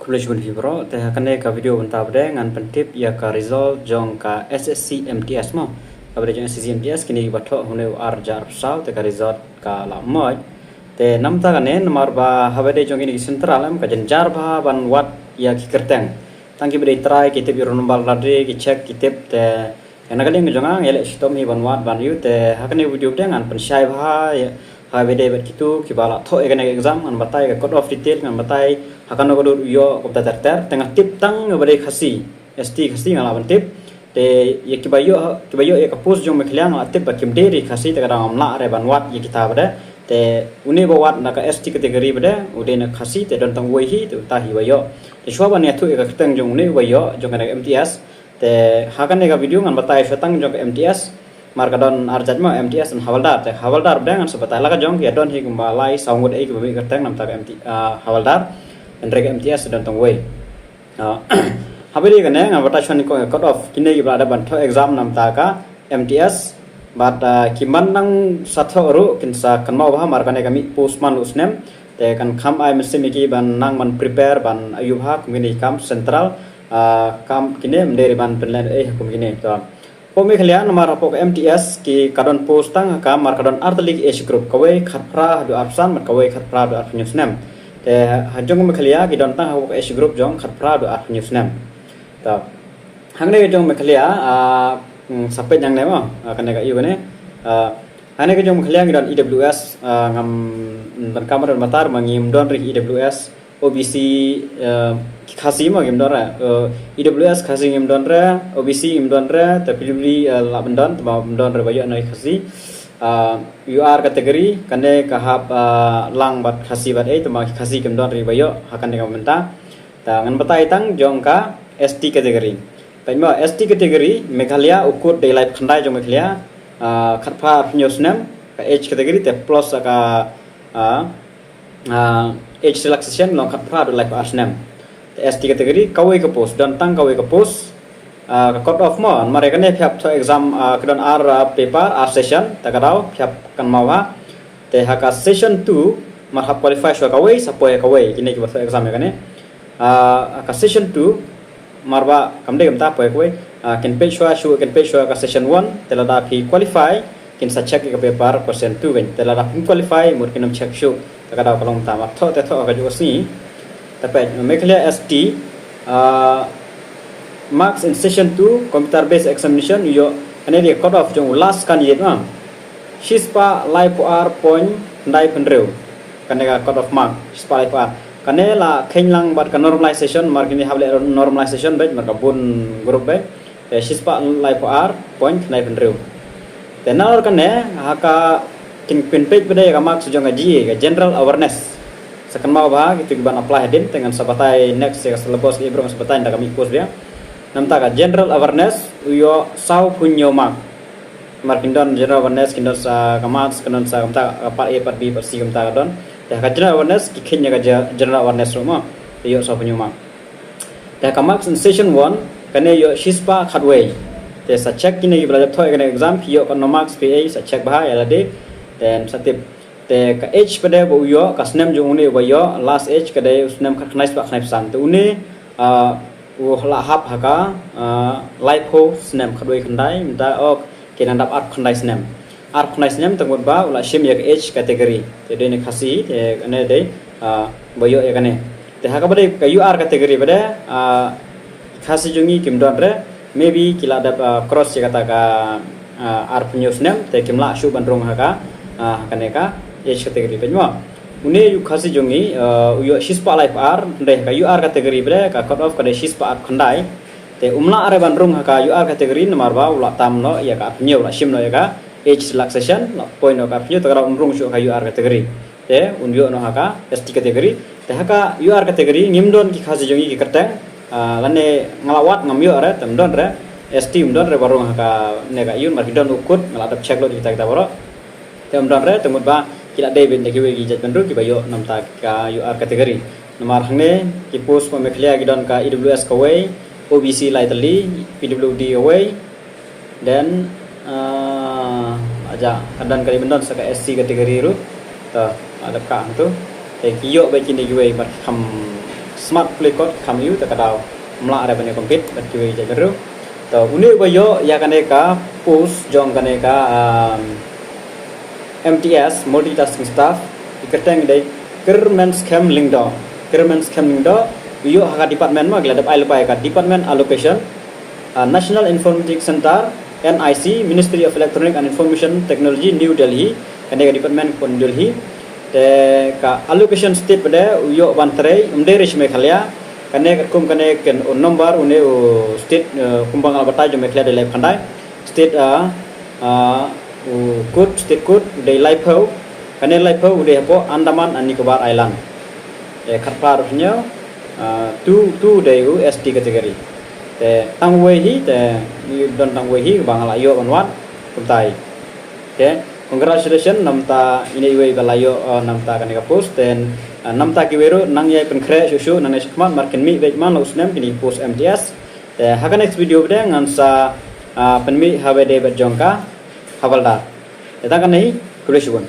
College bun hibro te hakane ka video bun tabde ngan pentip ya ka result jong ka SSC MTS mo kabre jong SSC MTS kini batho hune ar jar saw te ka result ka la moy te namta kane namar ba habade jong ini central am ka jar ba ban wat ya ki kerteng tangki bede try kitip yurun bal radre ki check kitip te yana kali ngjong ele stom hi ban wat ban yu te hakane video de ngan pen shai ba ha bede bet kitu ki bala tho egane exam ngan batai ka code of detail ngan batai hakan ko yo ko ter tengah tip tang bade khasi ST khasi ngala ban tip te ye ki bayo ye ka post jong mekhliang ngala tip ba kim deri khasi te kadang amla re ban wat ye kitab bade te uni bo wat na ka ST kategori bade ude na khasi te don tang wei hi te ta hi bayo te shwa ban ya thu ka tang jong ne bayo jong ka MTS te hakan ne ka video ngan batai shatang jong ka MTS markadon arjat mo MTS dan hawaldar te hawaldar dengan sebatai laga jong ya don hi kumbalai saungut ai kubi kerteng nam tak hawaldar dan rega MTS dan tongwei habiri kane ngabata chon ko cut off kine gi blada ban tho exam nam ta ka MTS bat kiman nang satho ru kinsa kan mau ba markane kami postman usnem te kan kham ai mesimiki ban nang man prepare ban ayubha kumini kam central kam kine menderi ban penlan kumini to Pome kalian nomor apa ke MTS ki kadon post tang ka mar kadon artalik age group kawai khatpra do absan mat kawai khatpra do art newsnem te hajong me khalia ki don tang ha age group jong khatpra do art newsnem ta hangne jong me khalia sapet jang ne mo kane ka yu ne hane ke jong me khalia ki don EWS ngam ban kamar matar mangim don ri EWS OBC khasi mo gim don ra EWS khasi gim don ra OBC gim don ra tapi la bendon ba bendon ra bayo nai khasi UR kategori kane kahap lang bat khasi bat ai tama khasi gim don ri bayo hakan dengan menta ta ngan batai tang jong ka ST kategori taimo ST kategori Meghalaya ukut daylight khandai jong Meghalaya khatpha nyosnam ka H kategori te plus ka age relaxation long khatpha do life asnam ST kategori kawai ke post dan tang kawai ke post ka cut off mo mereka ne phap to exam kedon R paper R session takadau phap kan mawa te haka session 2 marhab qualify sho kawai sapoe kawai kini ki bahasa exam ya kane ka session 2 marba kamde kamta poe kawai kin page sho ka session 1 telada phi qualify kin sa check ka paper question 2 ben telada phi qualify mur kinam check sho takadau kalong ta ma tho te tho ka jo si tapi Meghalaya ST marks in session 2 computer based examination yo ane dia cut off jong last candidate ma shispa live r point ndai penreu kanega cut off mark shispa live r kanela khenlang bat ka normalization mark ni hable normalization bet marka bun group bet shispa live r point ndai penreu tenor kane haka king pin page bede ka mark sejong ji general awareness sekan mau bah gitu ban apply hadin dengan sabatai next ya selebos ibro sabatai ndak kami post dia namta ka general awareness uyo sau punyo mak markindon general awareness kindon sa kamat kendon sa kamta part A part B part C kamta don ya ka general awareness kikhnya ka general awareness roma yo sau punyo mak ya kamak session 1 kane yo shispa khatway te sa check kini belajar thoi kane exam yo kon marks PA sa check bah ya lade dan satip te ka H pada bo yo ka snem jong ne bo yo last H ka de snem ka knais ba knais san te une la hap haka live ho snem khadoi khandai minta ok kenan dap art khandai snem tengod ba ula shim ya H kategori te de ne khasi te ne de bo yo ya kane te haka bade ka UR kategori bade khasi jongi kim don re maybe kila dap cross ya kata ka ar punyo snem te kimla shu bandrong haka kane ka H kategori penyo une yu khasi jongi uyo shispa life r de ka UR kategori bre ka cut off ka de shispa art khandai te umla are bandrung ka UR kategori nomor ba ula tamno ya ka penyo la shimno ya ka H relaxation point ka penyo ta umrung shu ka UR kategori te unyo no ka ST kategori te ka UR kategori ngimdon ki khasi jongi ki kerteng lane ngalawat ngamyo are tamdon re ST umdon re barung ka ne ka yun markidon ukut ngaladap check lo kita boro te umdon re temut ba kila David ne kiwe gi jat benru ki bayo namta ka UR kategori nomor hangne ki post ko Meghalaya gidon ka EWS kawai OBC lightly PWD away dan aja kadan kali bendon saka SC kategori ru ta ada ka tu te kiyo ba kini kiwe mar kham smart plikot kami itu kadau melak ada banyak kompet berjuang jaga to uni bayo ya kaneka post jong kaneka MTS multitasking staff ikateng dai kermen scam link do yo haka department ma gladap ai lupa ka department allocation National Informatics Center NIC Ministry of Electronic and Information Technology New Delhi kaneka department kon Delhi te ka allocation state pada yo bantre umde rishme khalia kane kum kane ken number une state kumbang albatai jo mekla de life khandai state code state code de life ho kane life ho de po Andaman and Nicobar Island e khatpar nya tu de USD category te tangwe hi te don tangwe hi bangala yo onwat kumtai te congratulations namta ini iwe balayo namta kaneka post dan namta kiwero nang yai penkre susu nang eskumat marken mi baikman lo usnem kini post MTS haka next video beda ngansa penmi hawede berjongka hawalda datang kan nih kuliah